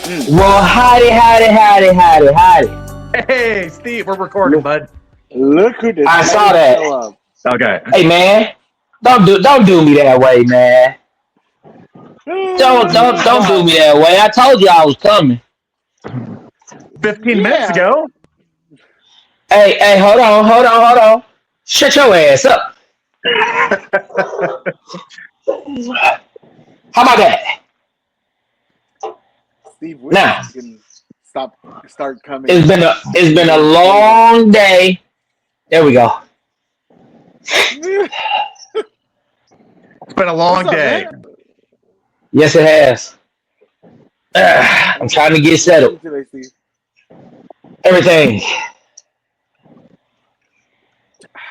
Well, howdy. Hey, Steve, we're recording, bud. Look who I decided saw to that. show up. Okay. Hey, man, don't do me that way, man. Don't do me that way. I told you I was coming. 15 minutes Yeah. ago. Hey, hold on. Shut your ass up. How about that? Steve wishes Now, he can start coming it's been a days later. long day. There we go. It's been a What's long up, day. man? Yes, it has. I'm trying to get What you settled. do today, Steve? Everything.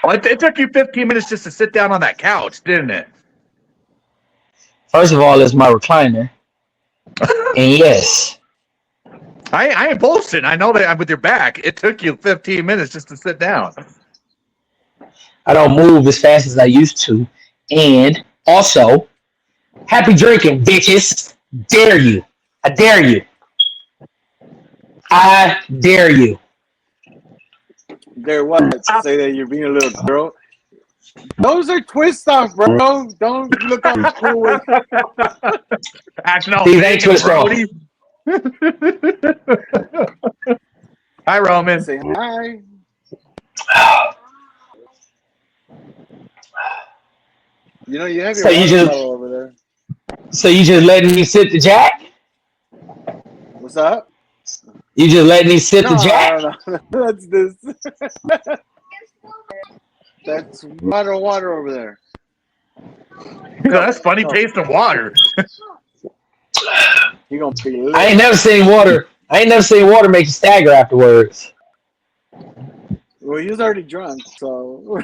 Well, it took you 15 minutes just to sit down on that couch, didn't it? First of all, it's my recliner, and yes, I ain't bullshitting. I know that I'm with your back. It took you 15 minutes just to sit down. I don't move as fast as I used to. And also, happy drinking, bitches. Dare you. I dare you. I dare you. There, what? Say that you're being a little girl. Those are twist off, bro. Don't look all cool with. Acting all These big ain't and twist off. grody. Hi, Roman. Say hi. You know you have your So you water just bottle over there. so you just letting me sip the jack? What's up? You just letting me sip the jack? No. That's this. That's water over there. That's funny No. taste of water. You gonna be lit. I ain't never seen water make you stagger afterwards. Well, he was already drunk, so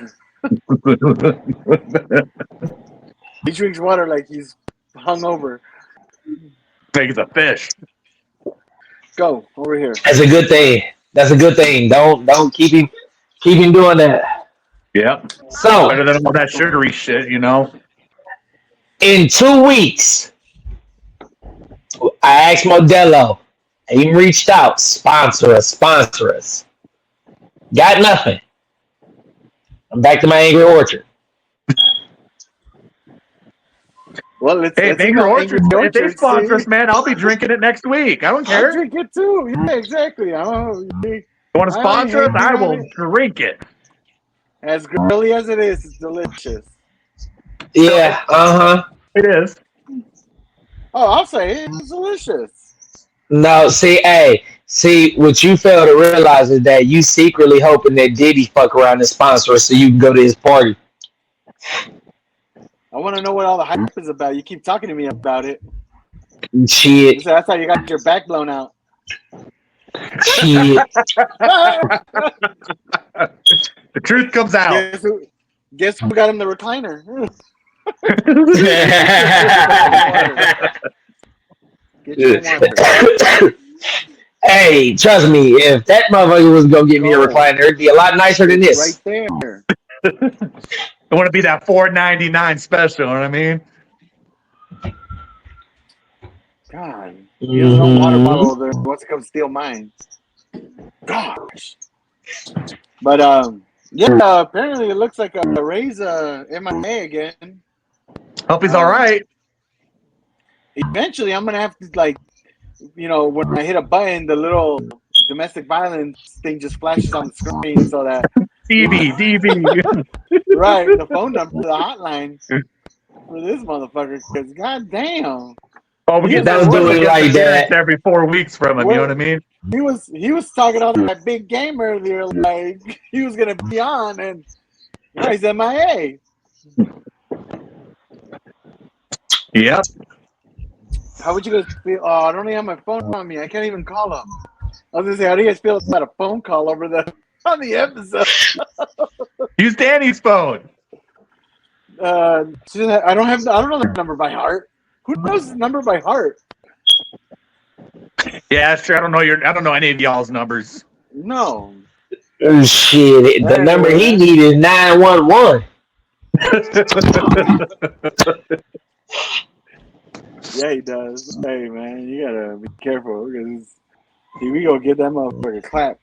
he drinks water like he's hungover. Big as a fish. Go over here. That's a good thing. That's a good thing. Don't keep him doing that. Yep. So Better than all that sugary shit, you know. in 2 weeks, I asked Modelo. He reached out, sponsor us. Got nothing. I'm back to my angry orchard. Well, let's Hey, if see Angry how Angry Orchard, if they Orchard. sponsor us, See, man, I'll be drinking it next week. I don't I'll care. drink it too. Yeah, exactly. You want to I only sponsor us? hate I being on will it. drink it. As girly as it is, it's delicious. Yeah, It is. Oh, I'll say it. It's delicious. No, see, what you fail to realize is that you secretly hoping that Diddy fuck around and sponsor us so you can go to his party. I want to know what all the hype is about. You keep talking to me about it. Shit, That's how you got your back blown out. shit. The truth comes out. Guess who got him the recliner? Get your water. Hey, trust me, if that motherfucker was gonna give me a recliner, it'd be a lot nicer than It's this. right there. I want to be that $4.99 special. You know what I mean? God, he has his own water bottle over there. He wants to come steal mine. Gosh. But yeah. Apparently it looks like a Ray's MIA again. Hope he's all right. Eventually, I'm gonna have to when I hit a button, the little domestic violence thing just flashes on the screen, so that DV. right the phone number, the hotline for this motherfucker. Because goddamn. Oh, we get Don't do it like that. every 4 weeks from him. You know what I mean? He was talking all that big game earlier, like he was gonna be on, and now he's MIA. Yep. How would you guys feel? Oh, I don't even have my phone on me. I can't even call him. I was gonna say, how do you guys feel about a phone call over on the episode? Use Danny's phone. I don't know the number by heart. Who knows the number by heart? Yeah, sure. I don't know any of y'all's numbers. No. Oh, shit, the number he needs is 911. Yeah, he does. Hey, man, you gotta be careful because we gonna get that motherfucker clap.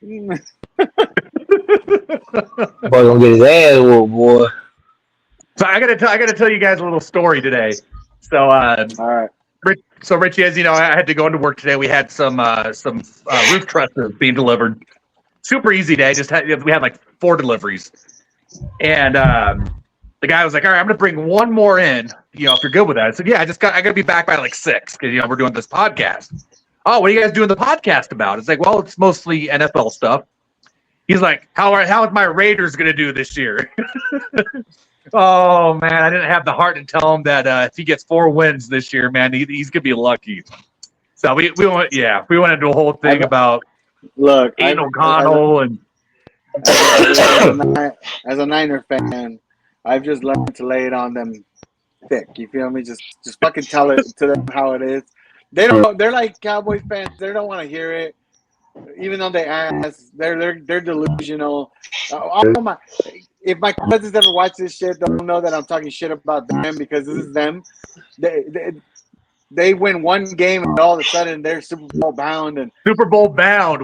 Boy, gonna get his ass whooped, boy. So I gotta tell you guys a little story today. So All right. Richie, as you know, I had to go into work today. We had some roof trusses being delivered. Super easy day. We had like 4 deliveries, and the guy was like, "All right, I'm gonna bring one more in. If you're good with that." I said, "Yeah, I gotta be back by like 6 because we're doing this podcast." Oh, what are you guys doing the podcast about? It's like, well, it's mostly NFL stuff. He's like, how is my Raiders gonna do this year? Oh man, I didn't have the heart to tell him that if he gets 4 wins this year, man, he's gonna be lucky. So we went into a whole thing about Look, Aiden O'Connell and as a Niner fan, I've just learned to lay it on them thick. You feel me? Just fucking tell it to them how it is. They're like Cowboys fans. They don't want to hear it, even though they ask. They're delusional. If my cousins ever watch this shit, they'll know that I'm talking shit about them because this is them. They win one game and all of a sudden they're Super Bowl bound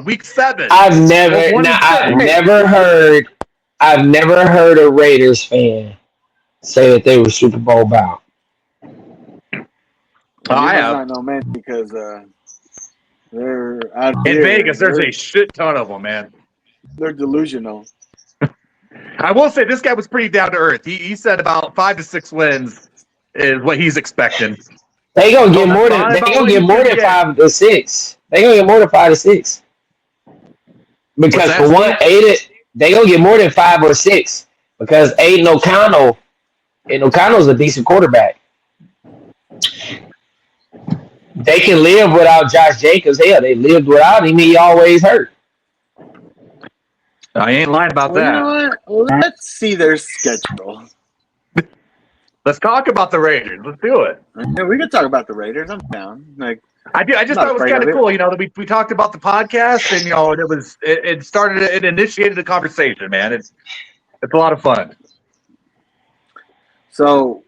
week 7. I've never heard a Raiders fan say that they were Super Bowl bound. I have. Not know, man, because they're out in here. Vegas. There's a shit ton of them, man. They're delusional. I will say this guy was pretty down to earth. He said about 5 to 6 wins is what he's expecting. They gonna get more than 5 to 6. They gonna get more than 5 to 6. Because for one, they gonna get more than 5 or 6 because Aiden O'Connell's a decent quarterback. They can live without Josh Jacobs. Hell, they lived without him. He always hurt. I ain't lying about that. You know what? Let's see their schedule. Let's talk about the Raiders. Let's do it. Yeah, we can talk about the Raiders. I'm down. I just thought it was kind of cool, that we talked about the podcast and it initiated a conversation, man. It's a lot of fun. So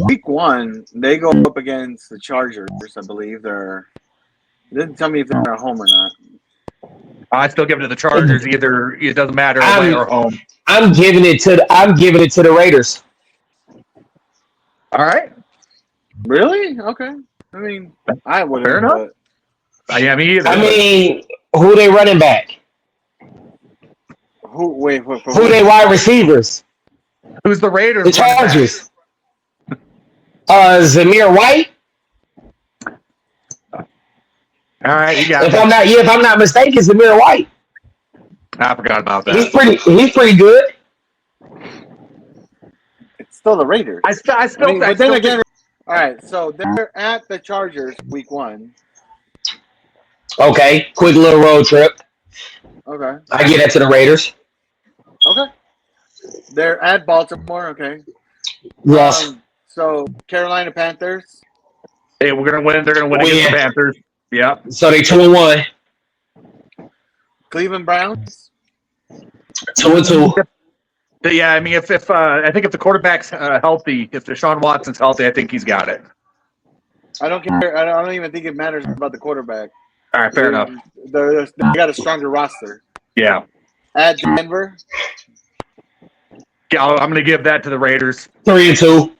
week 1, they go up against the Chargers. I believe they didn't tell me if they're at home or not. I still give it to the Chargers. Either it doesn't matter away or home. I'm giving it to the Raiders. All right. Really? Okay. I mean, I wouldn't. Fair enough. Yeah, me either. I mean, who they running back? Who they wide receivers? Who's the Raiders? The Chargers. Zamir White. All right, you got it. If I'm not mistaken, Zamir White. I forgot about that. He's pretty good. It's still the Raiders. But then again, all right. So they're at the Chargers week 1. Okay, quick little road trip. Okay. I get that to the Raiders. Okay. They're at Baltimore. Okay. Yes. So Carolina Panthers. Hey, we're gonna win. They're gonna win against the Panthers. Yeah. So they 2-1. Cleveland Browns. 2-2. Yeah, I mean, if I think if the quarterback's healthy, if Deshaun Watson's healthy, I think he's got it. I don't care. I don't even think it matters about the quarterback. All right, fair enough. They got a stronger roster. Yeah. At Denver. Yeah, I'm going to give that to the Raiders. 3-2.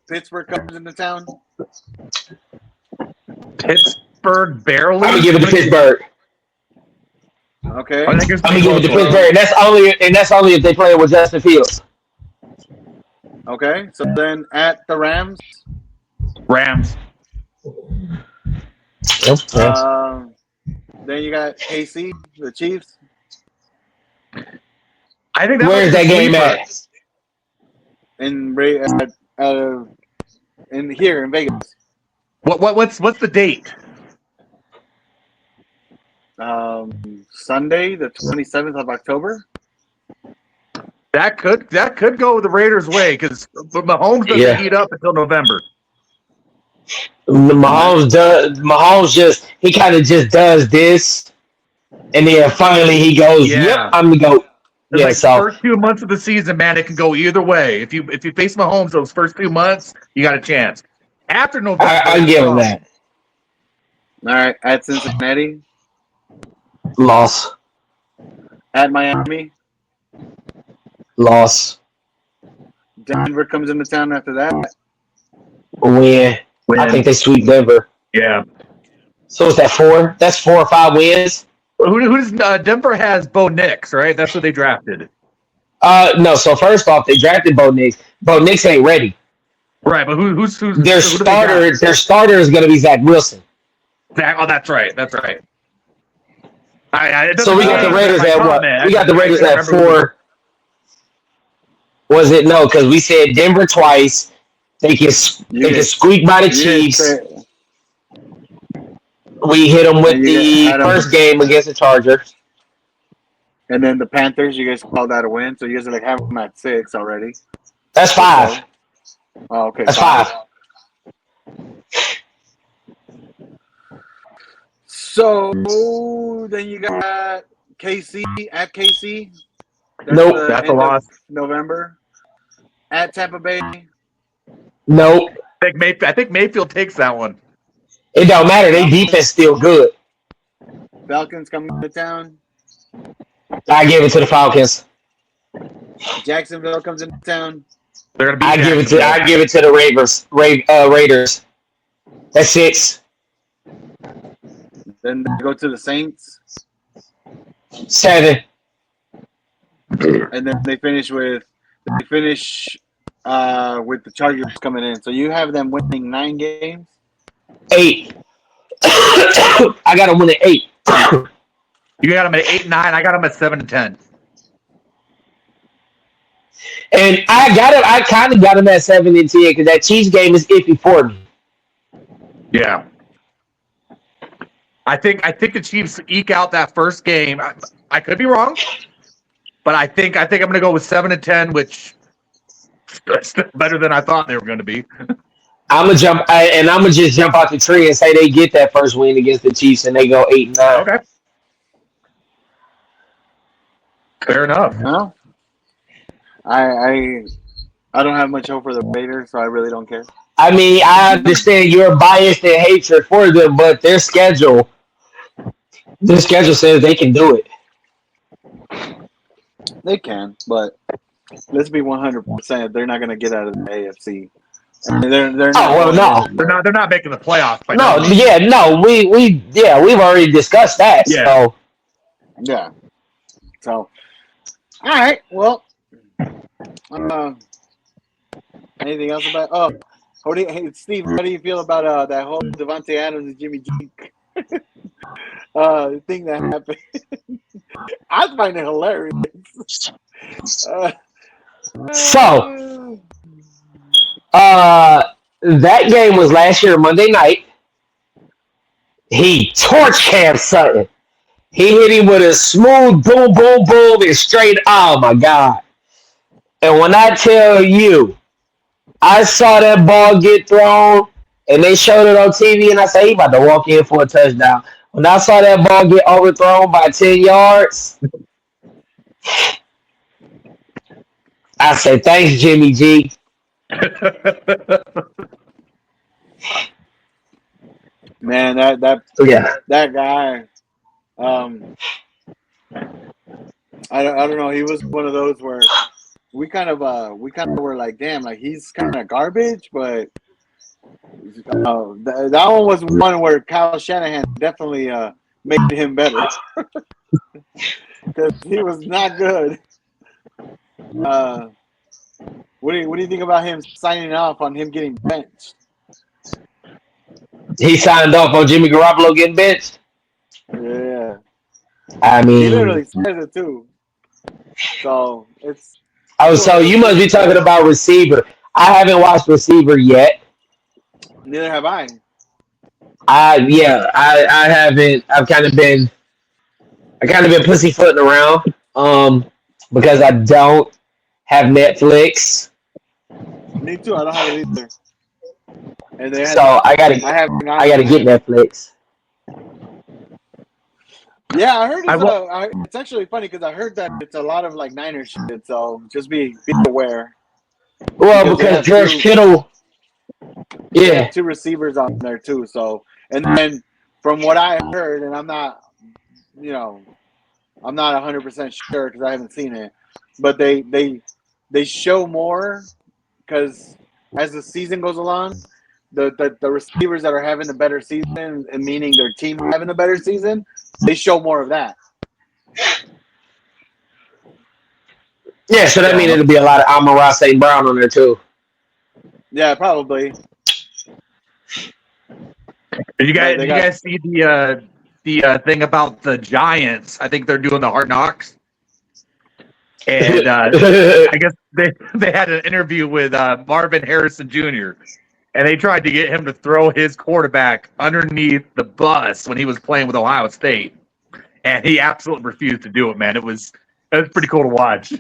Pittsburgh comes into town. Pittsburgh barely. I'm gonna give it to Pittsburgh. Okay. I'm gonna give it to Pittsburgh. That's only if they play with Justin Fields. Okay. So then at the Rams. Rams. Then you got KC, the Chiefs. I think where's that game at? In here in Vegas. What's the date? Sunday, the 27th of October. That could go the Raiders' way because Mahomes doesn't heat up until November. Mahomes kind of just does this, and then finally he goes, "Yep, I'm the GOAT." It's like the So first 2 months of the season, man, it can go either way. If you face Mahomes those first 2 months, you got a chance. After November, I give him that. All right, at Cincinnati, Loss. at Miami, Loss. Denver comes into town after that. Win. I think they sweep Denver. Yeah. So is that 4? That's 4 or 5 wins. Who does Denver has Bo Nix, right? That's what they drafted. No. So first off, they drafted Bo Nix. Bo Nix ain't ready. Right, but who's Their starter is going to be Zach Wilson. Oh, that's right. That's right. So we got the Raiders at what? We got the Raiders at 4. Was it no? Because we said Denver twice. They can squeak by the Chiefs. We hit them with the first game against the Chargers. And then the Panthers, you guys called that a win. So you guys are like have them at 6 already. That's 5. Oh, okay. That's 5. So then you got KC at KC. Nope. That's a loss. November. At Tampa Bay. Nope. I think Mayfield takes that one. It don't matter. Their defense still good. Falcons coming to town. I give it to the Falcons. Jacksonville comes into town. They're gonna be. I give it to the Raiders. That's 6. Then they go to the Saints. 7. And then they finish with the Chargers coming in. So you have them winning 9 games. 8. I got them winning 8. You got them at 8-9. I got them at 7-10. And I kind of got them at 7-10 because that Chiefs game is iffy for me. Yeah. I think the Chiefs eke out that first game. I could be wrong, but I think I'm going to go with 7-10, which is better than I thought they were going to be. I'm gonna just jump out the tree and say they get that first win against the Chiefs and they go 8-9. Okay. Fair enough. No, I don't have much hope for the Raiders, so I really don't care. I mean, I understand your bias and hatred for them, but their schedule says they can do it. They can, but let's be 100%. They're not going to get out of the AFC. I mean, they're not. No. They're not making the playoffs. We've already discussed that. Yeah. So. Yeah. So, all right. Well, anything else about? Steve, how do you feel about that whole Devontae Adams and Jimmy G thing that happened? I find it hilarious. That game was last year, Monday night. He torched Cam Sutton. He hit him with a smooth boom, boom, boom, and straight. Oh my God! And when I tell you, I saw that ball get thrown, and they showed it on TV, and I said, he about to walk in for a touchdown. When I saw that ball get overthrown by 10 yards, I said, thanks, Jimmy G. Man, that guy. I don't know. He was one of those where we kind of were like, damn, like he's kind of garbage, but that one was one where Kyle Shanahan definitely made him better because he was not good. What do you think about him signing off on him getting benched? He signed off on Jimmy Garoppolo getting benched? Yeah. I mean, he literally says it too. So it's. Oh, so you must be talking about receiver. I haven't watched receiver yet. Neither have I. I haven't. I've kind of been pussyfooting around. Because I don't have Netflix. Me too. I don't have it either. And I gotta get Netflix. Yeah, I heard it's actually funny because I heard that it's a lot of like Niner shit. So just be aware. Well, because George Kittle, they have 2 receivers on there too. So, and then from what I heard, and I'm not 100% sure because I haven't seen it, but they show more because as the season goes along, the receivers that are having the better season, and meaning their team having the better season, they show more of that. Yeah, so that means it'll be a lot of Amon-Ra St. Brown on there too. Yeah, probably. Did you guys see the thing about the Giants? I think they're doing the Hard Knocks, and I guess they had an interview with Marvin Harrison Jr. and they tried to get him to throw his quarterback underneath the bus when he was playing with Ohio State, and he absolutely refused to do it. Man, it was pretty cool to watch.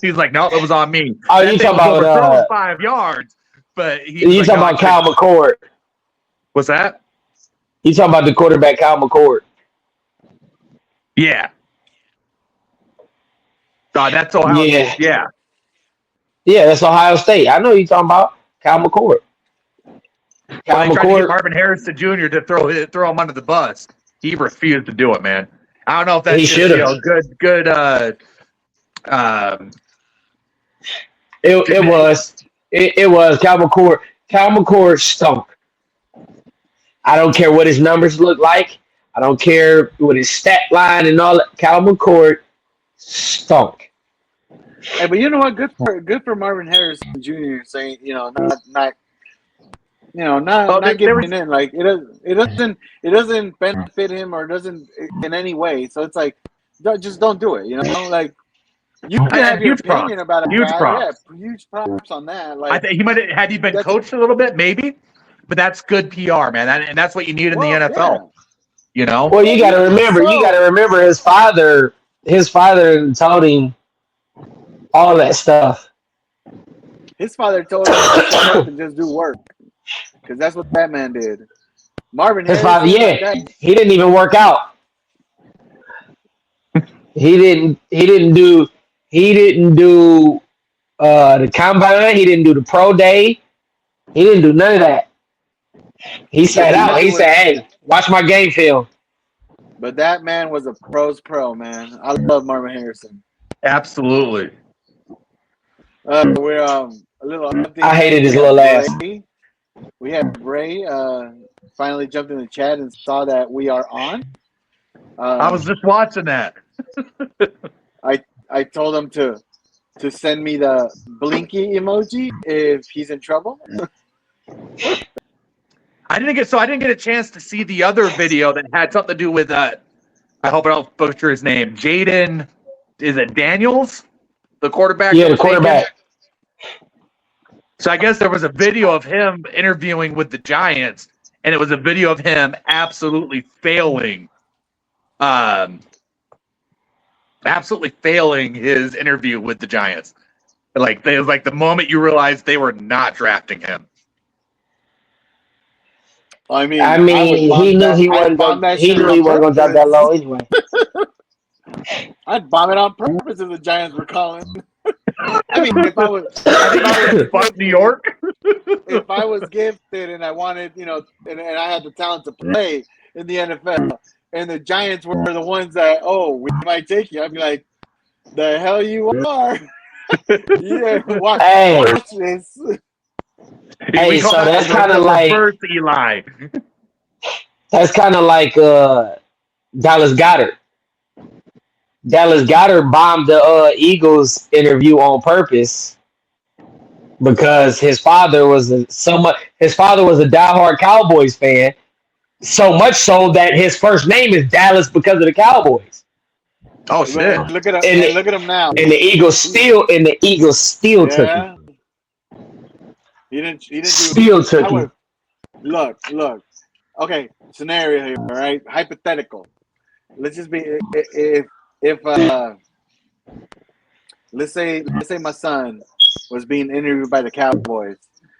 He's like, "No, it was on me." Oh, you talking about 5 yards? But you talking about Kyle McCord? What's that? You talking about the quarterback Kyle McCord? Yeah. That's Ohio State. Yeah. Yeah, that's Ohio State. I know you talking about Kyle McCord. Kyle McCord. Tried to get Marvin Harrison Jr. to throw him under the bus. He refused to do it, man. I don't know if that's good. It was Kyle McCord. Kyle McCord stunk. I don't care what his numbers look like. I don't care what his stat line and all that. Kyle McCord stunk. Hey, but you know what? Good for Marvin Harrison Jr. saying, not giving in. Like it doesn't benefit him or doesn't in any way. So it's like, just don't do it. Like you can have your opinion about a guy. Props. Yeah, huge props on that. Like I think he might have, had he been coached a little bit, maybe. But that's good PR, man, and that's what you need in the NFL. Yeah. Well, you got to remember his father taught him all that stuff. His father told him to shut up and just do work, because that's what that man did. Marvin, his father, he didn't even work out. He didn't do the combine. He didn't do the pro day. He didn't do none of that. He sat out. He said, "Hey, watch my game film." But that man was a pro's pro, man. I love Marvin Harrison. Absolutely. We're a little update. I hated his little ass. We have Ray finally jumped in the chat and saw that we are on. I was just watching that. I told him to send me the blinky emoji if he's in trouble. I didn't get a chance to see the other video that had something to do with I hope I don't butcher his name. Jaden, is it Daniels? The quarterback? Yeah, the quarterback. So I guess there was a video of him interviewing with the Giants, and it was a video of him absolutely failing his interview with the Giants. Like it was like the moment you realized they were not drafting him. I mean, he knew he wasn't going to drop that low anyway. I'd bomb it on purpose if the Giants were calling. I mean, if I was fuck New York, if I was gifted and I wanted, and I had the talent to play in the NFL, and the Giants were the ones that, we might take you, I'd be like, the hell you are. Yeah, watch this. Hey, so that's kind of like Eli. That's kind of like Dallas Goedert. Dallas Goedert bombed the Eagles interview on purpose because his father was a diehard Cowboys fan, so much so that his first name is Dallas because of the Cowboys. Oh shit! Look at him now. And the Eagles still took him. He didn't still took him. Look. Okay, scenario here, all right? Hypothetical. Let's just be if let's say my son was being interviewed by the Cowboys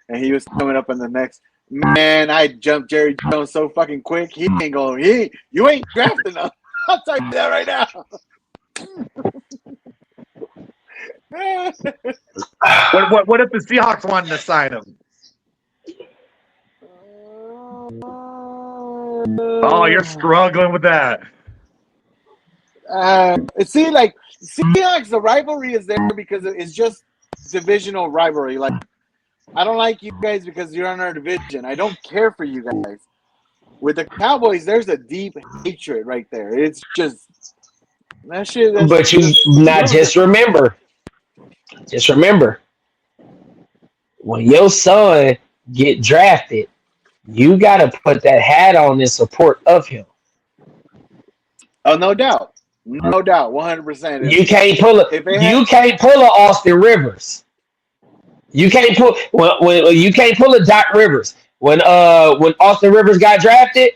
and he was coming up in the next, man, I jumped Jerry Jones so fucking quick. You ain't drafting him. I'll tell you that right now. What if the Seahawks wanted to sign him? Oh, you're struggling with that. See, like Seahawks, the rivalry is there because it's just divisional rivalry. Like, I don't like you guys because you're in our division. I don't care for you guys. With the Cowboys, there's a deep hatred right there. It's just that shit. But you not just remember, when your son get drafted, you gotta put that hat on in support of him. Oh, no doubt, 100%. You can't pull it. You can't pull a Austin Rivers. You can't pull when you can't pull a Doc Rivers. When Austin Rivers got drafted,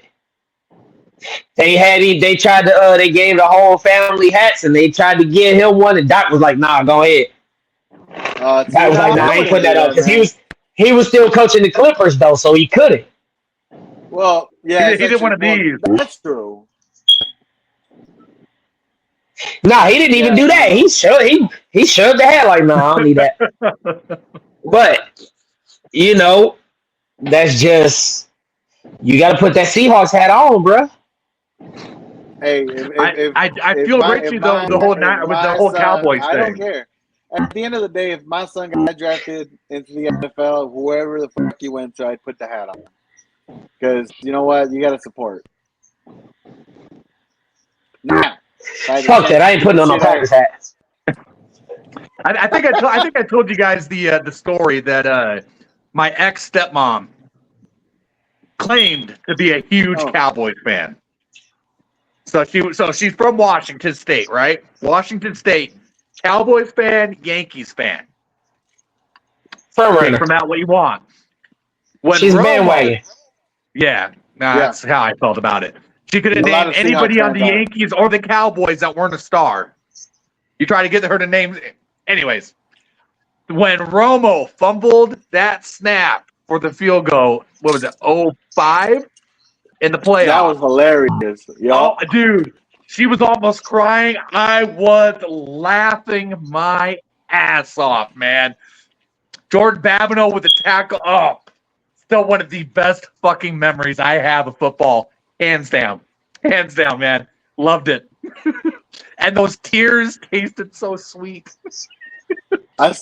they tried to they gave the whole family hats and they tried to give him one and Doc was like, nah, go ahead. Doc was like, nah, I ain't put that up because he was still coaching the Clippers though, so he couldn't. Well, yeah, he didn't want to be. That's true. Nah, he didn't even do that. He shoved the hat like, nah, I don't need that. But you know, that's just you got to put that Seahawks hat on, bro. Hey, I feel Richie though the whole night with the whole Cowboys thing. I don't care. At the end of the day, if my son got drafted into the NFL, whoever the fuck he went to, I'd put the hat on. Because you know what, you got to support. Nah. Fuck that! I ain't putting on no Packers hat. I think I told you guys the story that my ex stepmom claimed to be a huge Cowboys fan. So she's from Washington State, right? Washington State, Cowboys fan, Yankees fan. Take from that what you want. When she's bandwagon. Yeah, that's how I felt about it. She could have named anybody on the Yankees or the Cowboys that weren't a star. You try to get her to name. Anyways, when Romo fumbled that snap for the field goal, what was it, 05 in the playoffs? That was hilarious. Yep. Oh, dude, she was almost crying. I was laughing my ass off, man. Jordan Babineau with the tackle. Oh, still one of the best fucking memories I have of football. Hands down, man. Loved it. And those tears tasted so sweet. I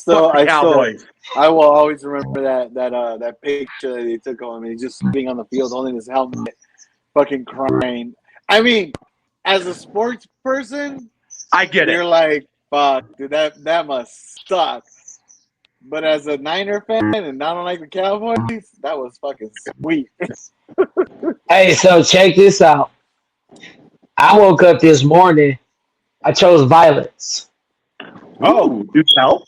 will always remember that picture that he took of him. He's just sitting on the field holding his helmet, fucking crying. I mean, as a sports person, I get it. You're like, fuck, dude, that must suck. But as a Niner fan and not like the Cowboys, that was fucking sweet. Hey, so check this out. I woke up this morning. I chose violence. Oh, you tell?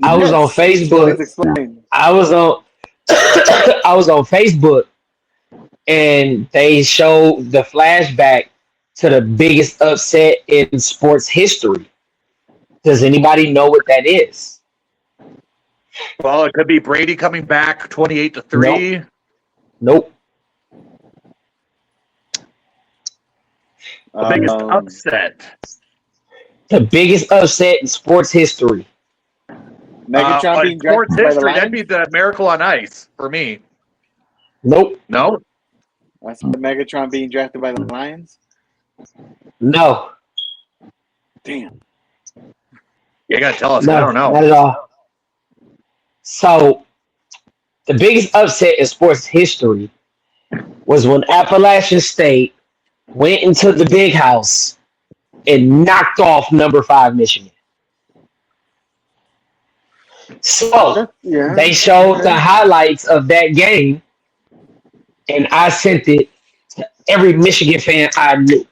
I was on Facebook. I was on Facebook, and they showed the flashback to the biggest upset in sports history. Does anybody know what that is? Well, it could be Brady coming back 28-3. Nope. The biggest upset. The biggest upset in sports history. Megatron being sports drafted by the history, Lions? that'd be the Miracle on Ice for me. Nope. No? That's the Megatron being drafted by the Lions? No. Damn. You gotta tell us. No, I don't know. Not at all. So, the biggest upset in sports history was when Appalachian State went into the big house and knocked off number 5 Michigan. So, they showed the highlights of that game, and I sent it to every Michigan fan I knew,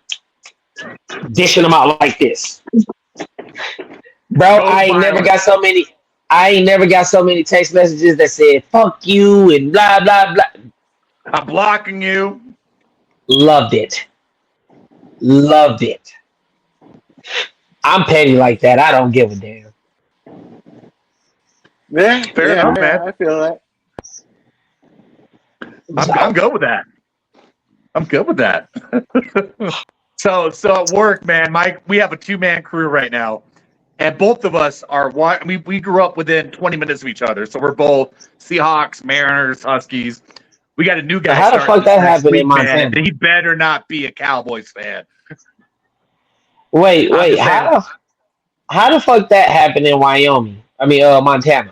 dishing them out like this. Bro, I ain't never got so many text messages that said "fuck you" and blah blah blah. I'm blocking you. Loved it. I'm petty like that. I don't give a damn. Yeah, fair enough, man. I feel that. I'm good with that. So at work, man, we have a 2-man crew right now, and both of us are we grew up within 20 minutes of each other, so we're both Seahawks, Mariners, Huskies. We got a new guy How the starting fuck that next happened in week, man, Montana? and he better not be a Cowboys fan. Wait, I'm just saying, how the fuck that happened in Wyoming? I mean, Montana.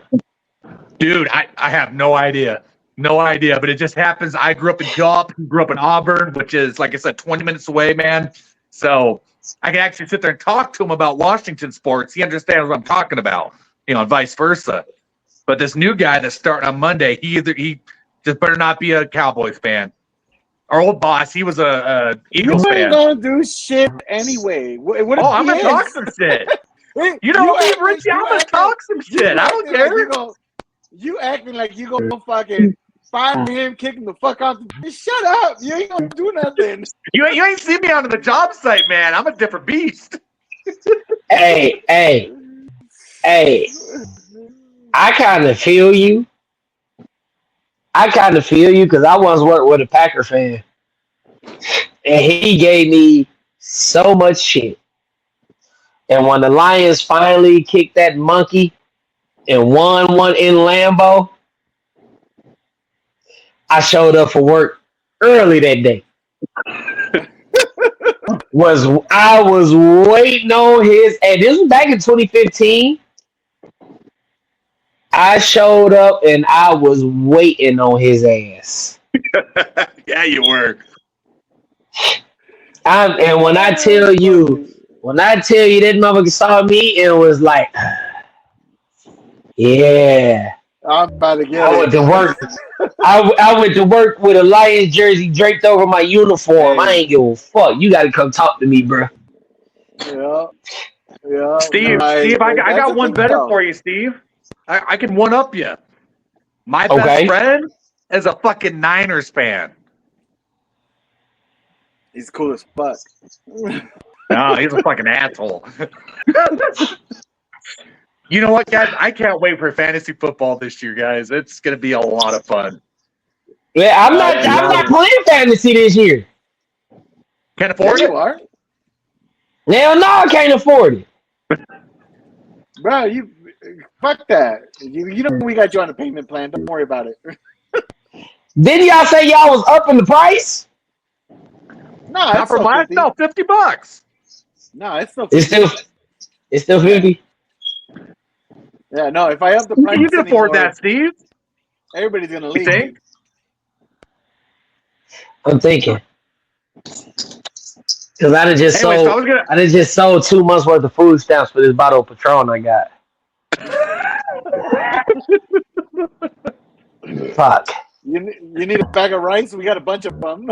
dude, I have no idea. No idea, but it just happens. I grew up in Gulf, he grew up in Auburn, which is, like I said, 20 minutes away, man. So I can actually sit there and talk to him about Washington sports. He understands what I'm talking about, and vice versa. But this new guy that's starting on Monday, he just better not be a Cowboys fan. Our old boss, he was a Eagles fan. You ain't gonna do shit anyway. What if I'm he gonna talk is? some shit. You know me, Richie. I'm gonna talk some shit. I don't care. You acting like you gonna fucking fire him, kick him the fuck out. Shut up. You ain't gonna do nothing. You ain't seen me on the job site, man. I'm a different beast. Hey. I kind of feel you. Because I once worked with a Packer fan, and he gave me so much shit. And when the Lions finally kicked that monkey and won one in Lambeau, I showed up for work early that day. I was waiting on his, and this was back in 2015. I showed up and I was waiting on his ass. Yeah, you were. And when I tell you that motherfucker saw me and was like, yeah. I'm about to get I went to work. I went to work with a Lions jersey draped over my uniform. Hey. I ain't give a fuck. You got to come talk to me, bro. Yeah. Steve, I got one better for you, Steve. I can one up you. My best friend is a fucking Niners fan. He's cool as fuck. No, he's a fucking asshole. You know what, guys? I can't wait for fantasy football this year, guys. It's gonna be a lot of fun. Yeah, I'm not playing fantasy this year. Can't afford it? You are. Hell no, I can't afford it. Bro, you fuck that. You know we got you on a payment plan. Don't worry about it. Didn't y'all say y'all was upping the price? No, not from last. No, $50. No, it's still 50. It's still 50. Yeah, no. If I up the price, You can afford that, Steve. Everybody's gonna leave. You think? I'm thinking. Because I done just sold 2 months worth of food stamps for this bottle of Patron I got. Fuck. You need a bag of rice? We got a bunch of them.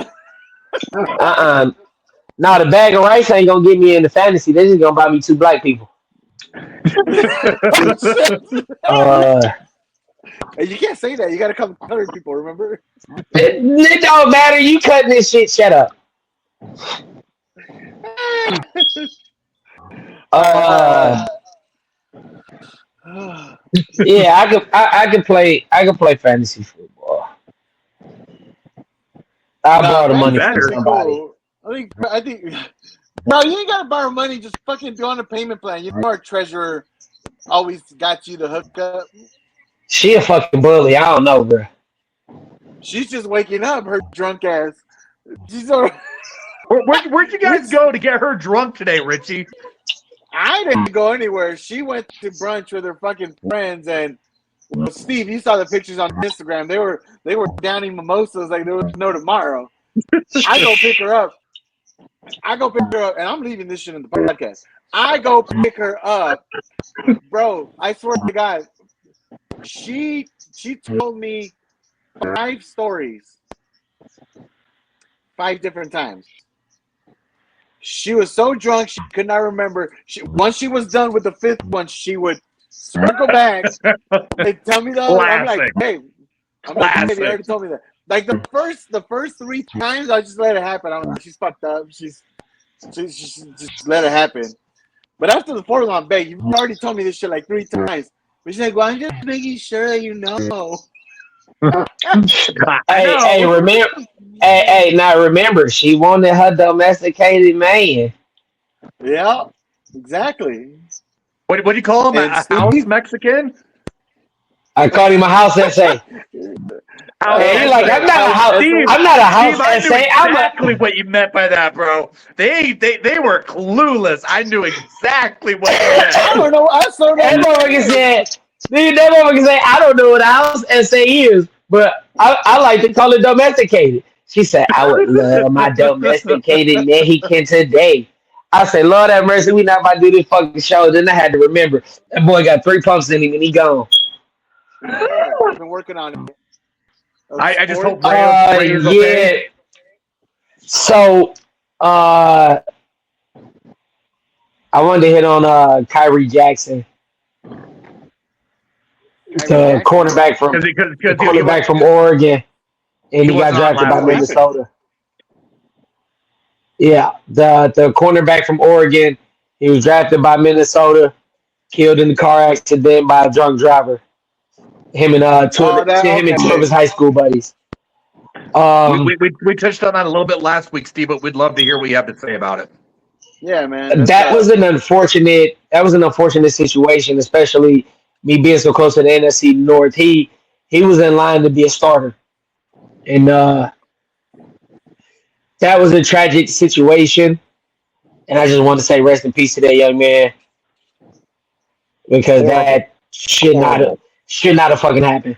No, the bag of rice ain't gonna get me into fantasy. They're just gonna buy me 2 black people. You can't say that. You gotta come colored people, remember? It don't matter. You cutting this shit. Shut up. Yeah, I could play fantasy football. I'll borrow the money from somebody. Cool. I think no, you ain't gotta borrow money, just fucking do on a payment plan. You know our treasurer always got you the hookup. She a fucking bully. I don't know, bro. She's just waking up, her drunk ass. Where'd you guys go to get her drunk today, Richie? I didn't go anywhere. She went to brunch with her fucking friends, and Steve, you saw the pictures on Instagram. They were downing mimosas like there was no tomorrow. I go pick her up, and I'm leaving this shit in the podcast. I go pick her up, bro. I swear to God, she told me 5 stories, 5 different times. She was so drunk she could not remember. Once she was done with the 5th one, she would circle back and tell me the other. I'm like, hey, you already told me that. Like the first 3 times, I just let it happen. I'm like, she's fucked up. She's just let it happen. But after the 4th one, babe, you've already told me this shit like 3 times. But she's like, well, I'm just making sure that you know. Hey, remember? Now remember, she wanted her domesticated man. Yeah, exactly. What do you call him? And A house Steve, Mexican? I called him a house essay. House And he's like, essay. I'm not a house house. essay. I'm not a house Steve, I knew essay. I'm a. exactly what you meant by that, bro. They were clueless. I knew exactly what you meant. I don't know. I still That don't know what motherfucker it is. said. That motherfucker said, I don't know what a house essay is, but I like to call it domesticated. She said, I would love my domesticated Mexican today. I said, Lord have mercy, we not about to do this fucking show. Then I had to remember that boy got 3 pumps in him and he gone. Yeah, I've been working on it. I just hope Ray is Yeah. okay. So I wanted to hit on Kyrie Jackson, the cornerback from Oregon, and he got wasn't on drafted by last week. Minnesota. Yeah, the cornerback from Oregon, he was drafted by Minnesota, killed in the car accident by a drunk driver. Him and two of his high school buddies. We touched on that a little bit last week, Steve, but we'd love to hear what you have to say about it. Yeah, man. That was an unfortunate situation, especially me being so close to the NFC North. He was in line to be a starter, and that was a tragic situation. And I just want to say rest in peace to that young man because that should not have fucking happened.